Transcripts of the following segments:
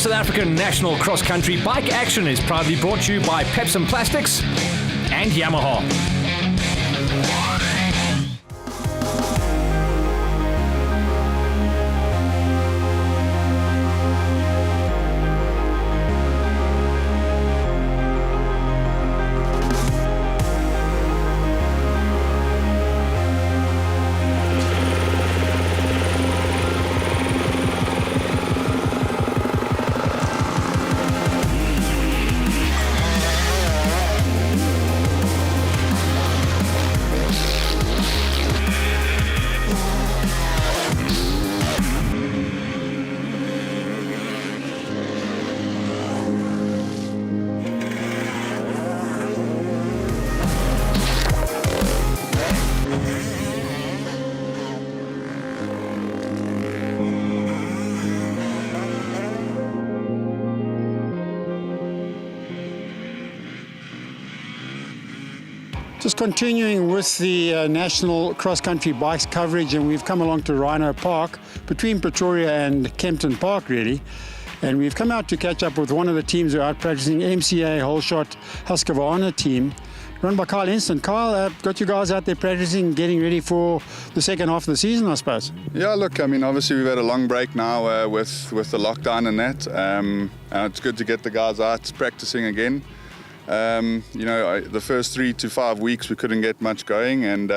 South African national cross-country bike action is proudly brought to you by Pepsi Plastics and Yamaha. Just continuing with the national cross-country bikes coverage, and we've come along to Rhino Park, between Pretoria and Kempton Park really, and we've come out to catch up with one of the teams who are out practicing, MCA Holeshot Husqvarna team, run by Kyle Instant. Kyle, got you guys out there practicing, getting ready for the second half of the season, I suppose. Yeah, look, I mean, obviously we've had a long break now with the lockdown and that. It's good to get the guys out practicing again. The first 3 to 5 weeks we couldn't get much going, and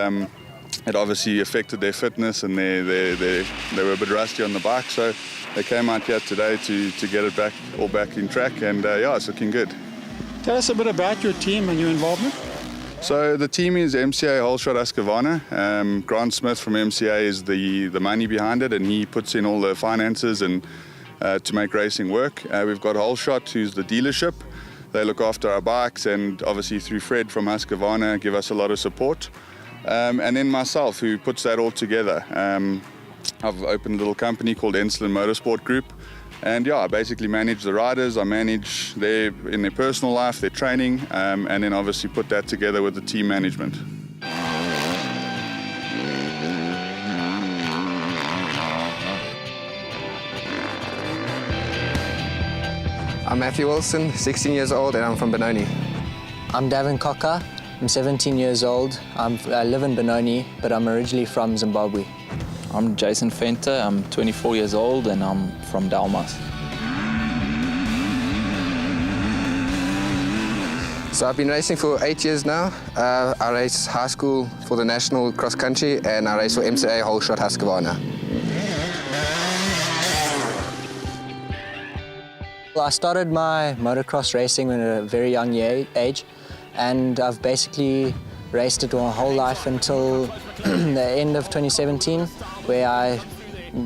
it obviously affected their fitness, and they were a bit rusty on the bike, so they came out here today to get it back in track, and it's looking good. Tell us a bit about your team and your involvement. So the team is MCA Holeshot Husqvarna. Grant Smith from MCA is the money behind it, and he puts in all the finances and to make racing work. We've got Holeshot, who's the dealership. They look after our bikes, and obviously through Fred from Husqvarna give us a lot of support. And then myself, who puts that all together. I've opened a little company called Ensslin Motorsport Group, and I basically manage the riders. I manage in their personal life, their training, and then obviously put that together with the team management. I'm Matthew Wilson, 16 years old, and I'm from Benoni. I'm Davin Cocker. I'm 17 years old. I live in Benoni, but I'm originally from Zimbabwe. I'm Jason Fenter. I'm 24 years old, and I'm from Dalmas. So I've been racing for 8 years now. I race high school for the national cross country, and I race for MCA Holeshot Husqvarna. I started my motocross racing at a very young age, and I've basically raced it my whole life until the end of 2017, where I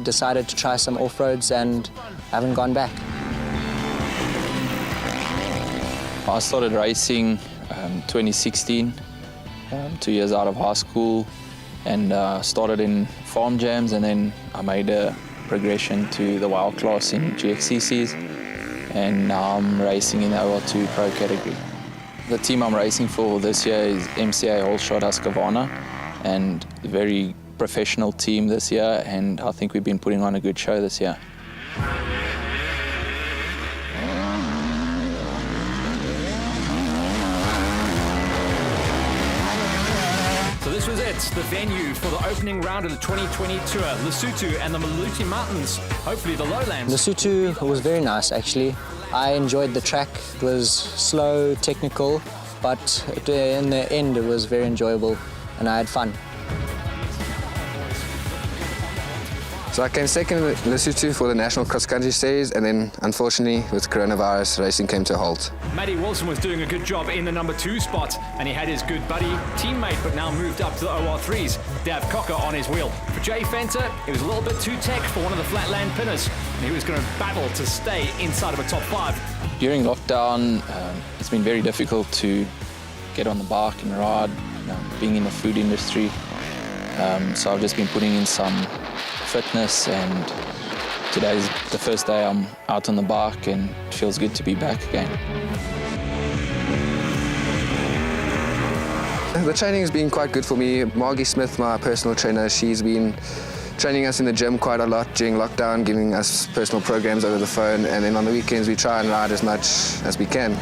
decided to try some off-roads and haven't gone back. I started racing 2016, 2 years out of high school, and started in farm jams, and then I made a progression to the wild class in GXCCs. And now I'm racing in the OL2 Pro category. The team I'm racing for this year is MCA Holeshot Husqvarna, and a very professional team this year, and I think we've been putting on a good show this year. So this was it, the venue for the opening round of the 2020 tour, Lesotho and the Maluti Mountains, hopefully the lowlands. Lesotho was very nice, actually. I enjoyed the track. It was slow, technical, but in the end it was very enjoyable, and I had fun. So I came second in Lesotho for the national cross-country series, and then unfortunately with coronavirus, racing came to a halt. Matty Wilson was doing a good job in the number 2 spot, and he had his good buddy, teammate, but now moved up to the OR3s, Dav Cocker on his wheel. For Jay Fenter, it was a little bit too tech for one of the flatland pinners, and he was going to battle to stay inside of a top 5. During lockdown, it's been very difficult to get on the bike and ride, being in the food industry. So I've just been putting in some fitness, and today's the first day I'm out on the bike, and it feels good to be back again. The training has been quite good for me. Margie Smith, my personal trainer, she's been training us in the gym quite a lot during lockdown, giving us personal programs over the phone, and then on the weekends we try and ride as much as we can.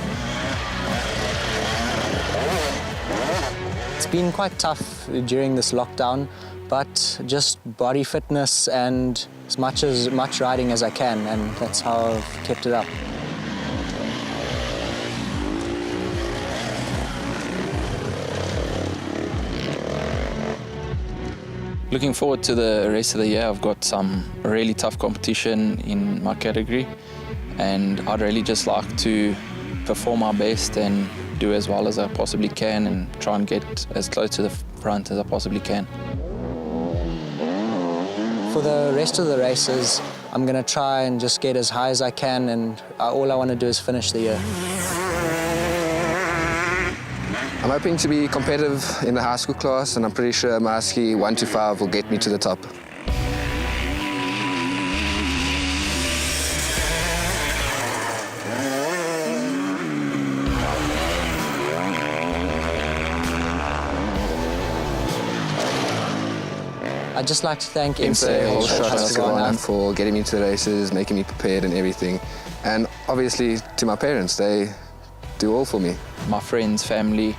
It's been quite tough during this lockdown, but just body fitness and as much riding as I can, and that's how I've kept it up. Looking forward to the rest of the year. I've got some really tough competition in my category, and I'd really just like to perform my best and do as well as I possibly can and try and get as close to the front as I possibly can. For the rest of the races, I'm going to try and just get as high as I can, and all I want to do is finish the year. I'm hoping to be competitive in the high school class, and I'm pretty sure my husky 1 to 5 will get me to the top. I'd just like to thank MCA Holeshot Husqvarna for getting me to the races, making me prepared and everything. And obviously to my parents, they do all for me. My friends, family,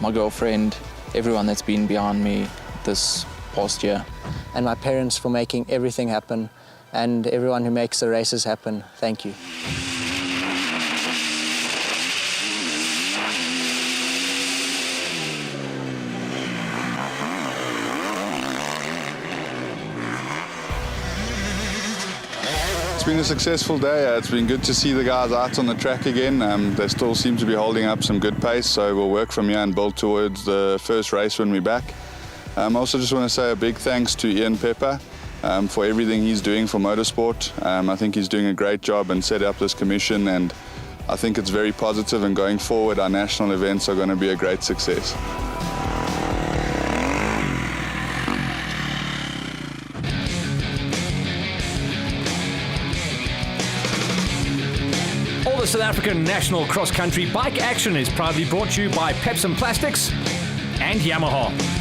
my girlfriend, everyone that's been behind me this past year. and my parents for making everything happen, and everyone who makes the races happen. Thank you. It's been a successful day. It's been good to see the guys out on the track again. They still seem to be holding up some good pace, so we'll work from here and build towards the first race when we're back. I also just want to say a big thanks to Ian Pepper for everything he's doing for motorsport. I think he's doing a great job and set up this commission, and I think it's very positive, and going forward our national events are going to be a great success. All the South African national cross-country bike action is proudly brought to you by Pepsi Plastics and Yamaha.